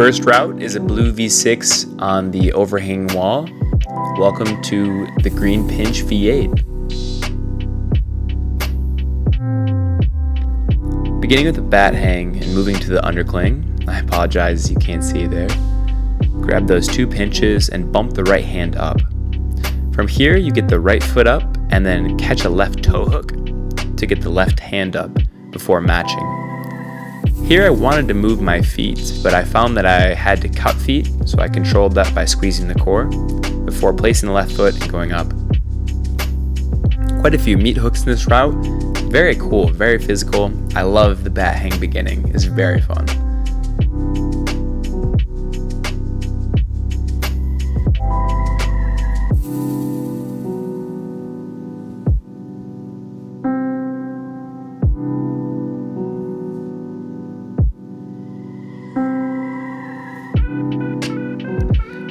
first route is a blue V6 on the overhang wall. Welcome to the green pinch V8. Beginning with the bathang and moving to the undercling, I apologize you can't see there. Grab those two pinches and bump the right hand up. From here you get the right foot up and then catch a left toe hook to get the left hand up before matching. Here I wanted to move my feet, but I found that I had to cut feet, so I controlled that by squeezing the core before placing the left foot and going up. Quite a few meat hooks in this route. Very cool, very physical. I love the bathang beginning, it's very fun.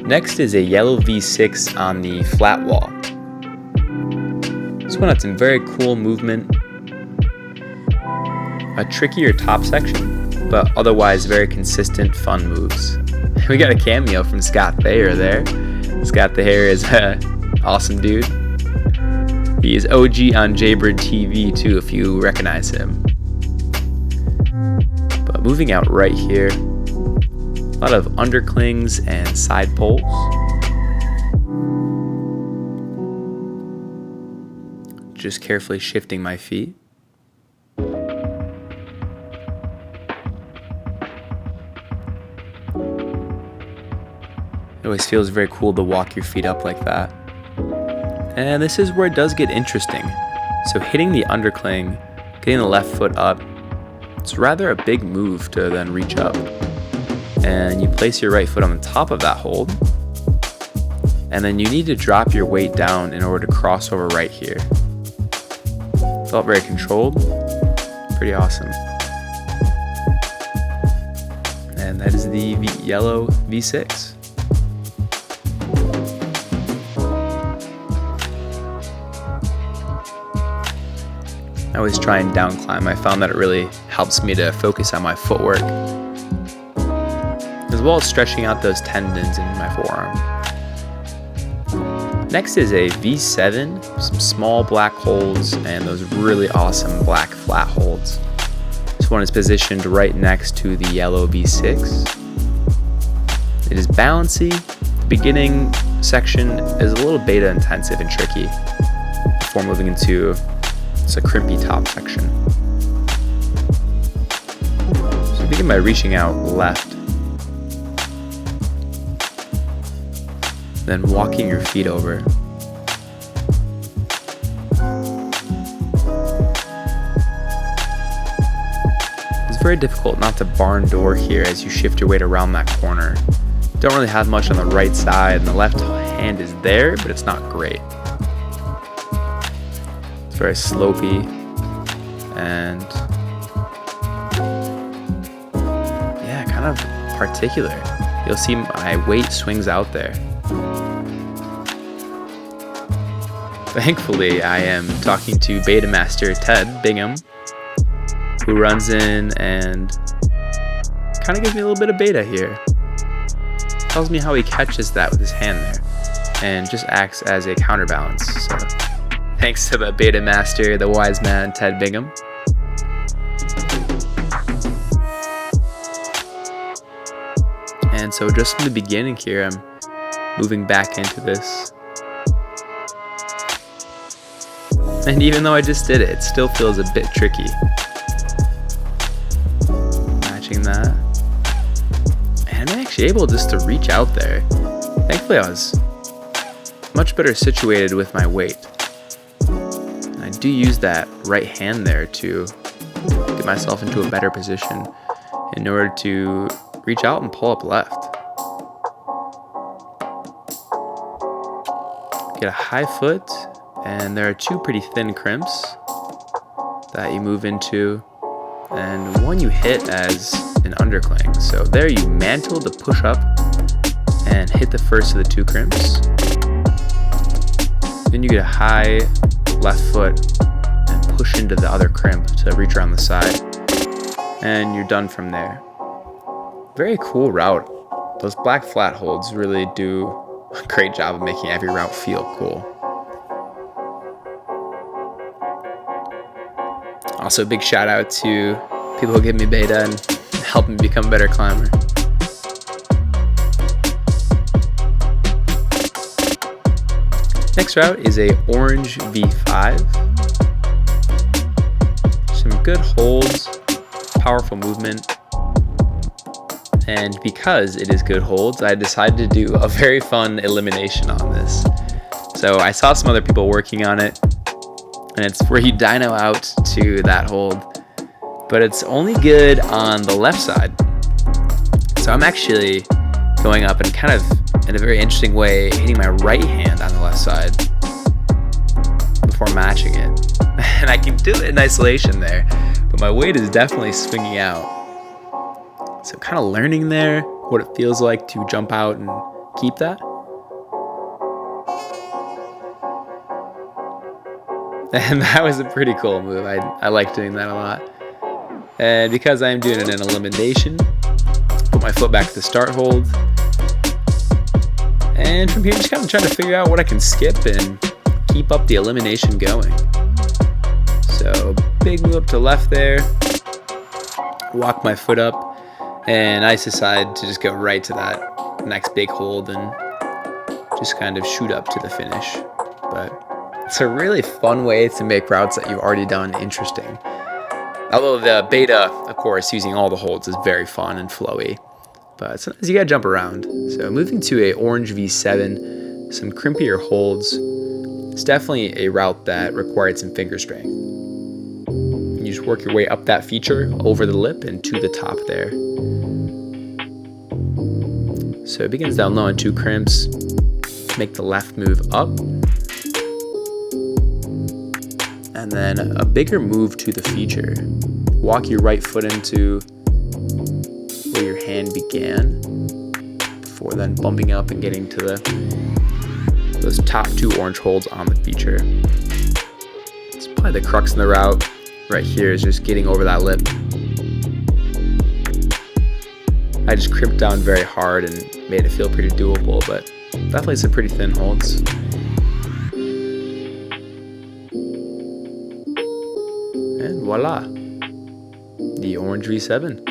Next is a yellow V6 on the flat wall. This one had some very cool movement, a trickier top section, but otherwise very consistent, fun moves. We got a cameo from Scott Thayer there. Scott Thayer is an awesome dude. He is OG on JaybirdTV too, if you recognize him. But moving out right here, a lot of underclings and side pulls. Just carefully shifting my feet. It always feels very cool to walk your feet up like that. And this is where it does get interesting. So hitting the undercling, getting the left foot up, it's rather a big move to then reach up. And you place your right foot on the top of that hold, and then you need to drop your weight down in order to cross over right here. Felt very controlled, pretty awesome. And that is the yellow V6. I always try and down climb. I found that it really helps me to focus on my footwork, as well as stretching out those tendons in my forearm. Next is a V7, some small black holds and those really awesome black flat holds. This one is positioned right next to the yellow V6. It is bouncy. The beginning section is a little beta intensive and tricky before moving into a crimpy top section. So begin by reaching out left, then walking your feet over. It's very difficult not to barn door here as you shift your weight around that corner. Don't really have much on the right side, and the left hand is there, but it's not great. It's very slopey, and yeah, kind of particular. You'll see my weight swings out there. Thankfully, I am talking to Beta Master Ted Bingham, who runs in and kind of gives me a little bit of beta here. Tells me how he catches that with his hand there, and just acts as a counterbalance. So, thanks to the Beta Master, the wise man, Ted Bingham. And so just from the beginning here, I'm moving back into this. And even though I just did it, it still feels a bit tricky. Matching that. And I'm actually able just to reach out there. Thankfully I was much better situated with my weight. And I do use that right hand there to get myself into a better position in order to reach out and pull up left. Get a high foot. And there are two pretty thin crimps that you move into, and one you hit as an undercling. So there you mantle to push up and hit the first of the two crimps. Then you get a high left foot and push into the other crimp to reach around the side, and you're done from there. Very cool route. Those black flat holds really do a great job of making every route feel cool. Also, a big shout out to people who give me beta and help me become a better climber. Next route is a orange V5. Some good holds, powerful movement. And because it is good holds, I decided to do a very fun elimination on this. So I saw some other people working on it, and it's where you dyno out to that hold, but it's only good on the left side. So I'm actually going up and kind of, in a very interesting way, hitting my right hand on the left side before matching it. And I can do it in isolation there, but my weight is definitely swinging out. So kind of learning there what it feels like to jump out and keep that. And that was a pretty cool move. I like doing that a lot. And because I'm doing it in elimination, put my foot back to the start hold. And from here, just kind of trying to figure out what I can skip and keep up the elimination going. So big move up to left there. Walk my foot up. And I decided to just go right to that next big hold and just kind of shoot up to the finish. But it's a really fun way to make routes that you've already done interesting. Although the beta, of course, using all the holds is very fun and flowy. But sometimes you gotta jump around. So moving to a orange V7, some crimpier holds. It's definitely a route that required some finger strength. You just work your way up that feature, over the lip, and to the top there. So it begins down low on 2 crimps. Make the left move up. And then a bigger move to the feature. Walk your right foot into where your hand began, before then bumping up and getting to those top 2 orange holds on the feature. It's probably the crux of the route. Right here is just getting over that lip. I just crimped down very hard and made it feel pretty doable, but definitely some pretty thin holds. And voila, the orange V7.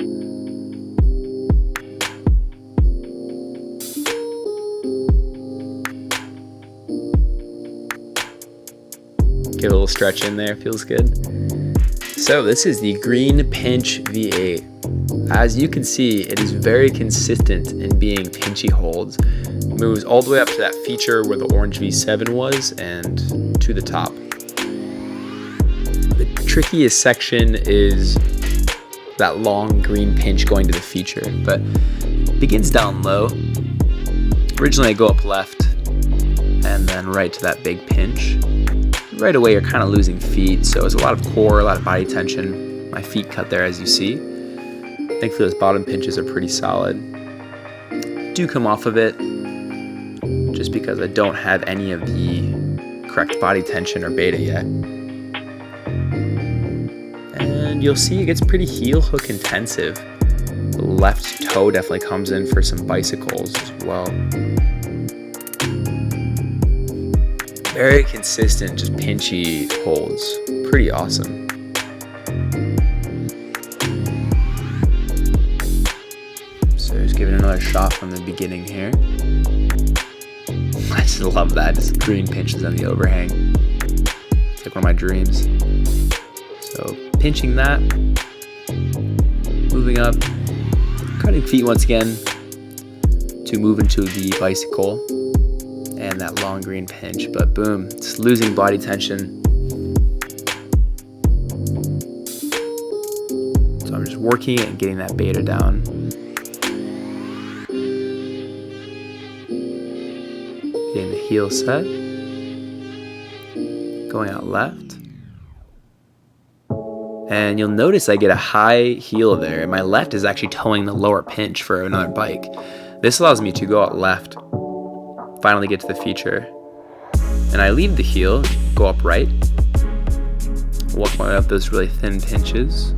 Get a little stretch in there, feels good. So this is the green pinch V8. As you can see, it is very consistent in being pinchy holds. Moves all the way up to that feature where the orange V7 was and to the top. The trickiest section is that long green pinch going to the feature, but it begins down low. Originally I go up left and then right to that big pinch. Right away you're kind of losing feet, so it's a lot of core, a lot of body tension. My feet cut there as you see. Thankfully those bottom pinches are pretty solid. Do come off of it just because I don't have any of the correct body tension or beta yet. And you'll see it gets pretty heel hook intensive. The left toe definitely comes in for some bicycles as well. Very consistent, just pinchy holds. Pretty awesome. So just give it another shot from the beginning here. I just love that, just green pinches on the overhang. It's like one of my dreams. So pinching that, moving up, cutting feet once again to move into the bicycle. And that long green pinch, but boom, it's losing body tension. So I'm just working it and getting that beta down. Getting the heel set. Going out left. And you'll notice I get a high heel there, and my left is actually towing the lower pinch for another bike. This allows me to go out left, finally get to the feature, and I leave the heel, go up right, walk my way up those really thin pinches,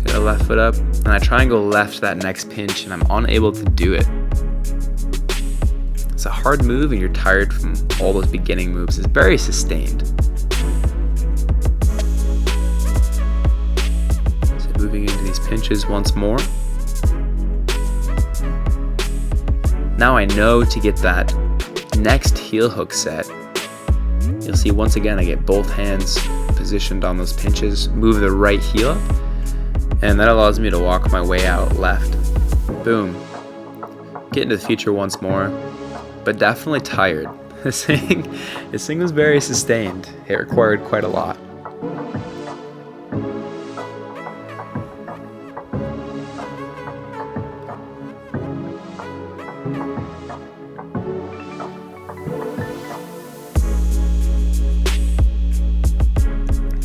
get a left foot up, and and I try and go left to that next pinch, and I'm unable to do it. It's a hard move, and you're tired from all those beginning moves. It's very sustained. So moving into these pinches once more. Now I know to get that next heel hook set, you'll see once again I get both hands positioned on those pinches, move the right heel up, and that allows me to walk my way out left. Boom. Get into the future once more, but definitely tired. This thing was very sustained. It required quite a lot.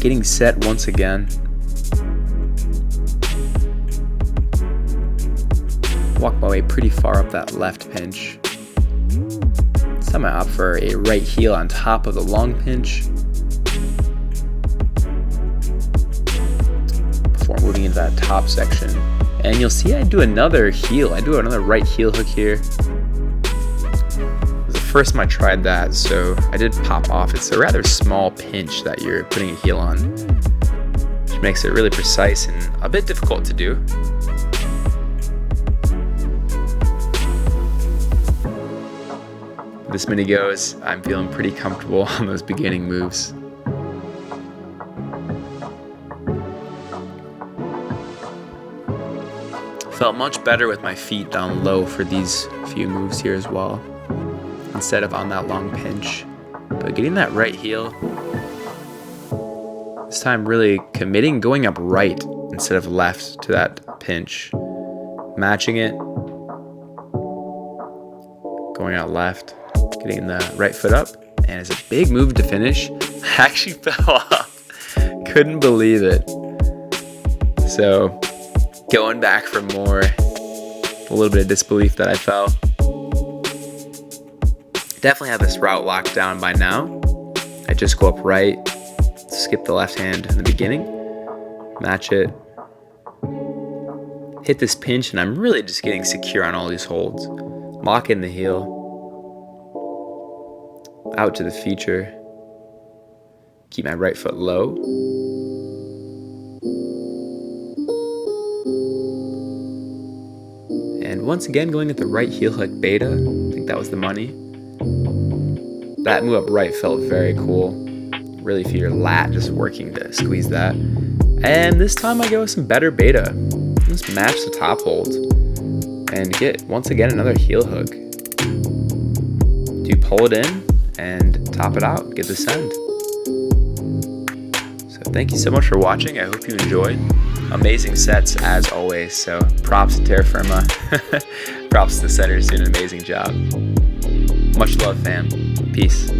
Getting set once again. Walk my way pretty far up that left pinch. This time I opt for a right heel on top of the long pinch before moving into that top section. And you'll see I do another heel. I do another right heel hook here. First time I tried that, so I did pop off. It's a rather small pinch that you're putting a heel on, which makes it really precise and a bit difficult to do. This many goes, I'm feeling pretty comfortable on those beginning moves. Felt much better with my feet down low for these few moves here as well, instead of on that long pinch. But getting that right heel, this time really committing, going up right instead of left to that pinch, matching it, going out left, getting the right foot up, and it's a big move to finish. I actually fell off, couldn't believe it. So going back for more, a little bit of disbelief that I fell. Definitely have this route locked down by now. I just go up right, skip the left hand in the beginning, match it, hit this pinch, and I'm really just getting secure on all these holds. Lock in the heel, out to the feature, keep my right foot low. And once again going at the right heel hook beta, I think that was the money. That move up right felt very cool. Really feel your lat just working to squeeze that. And this time I go with some better beta. Just match the top hold and get, once again, another heel hook. Do pull it in and top it out, get the send. So thank you so much for watching. I hope you enjoyed. Amazing sets as always. So props to Terra Firma. Props to the setters doing an amazing job. Much love, fam. Peace.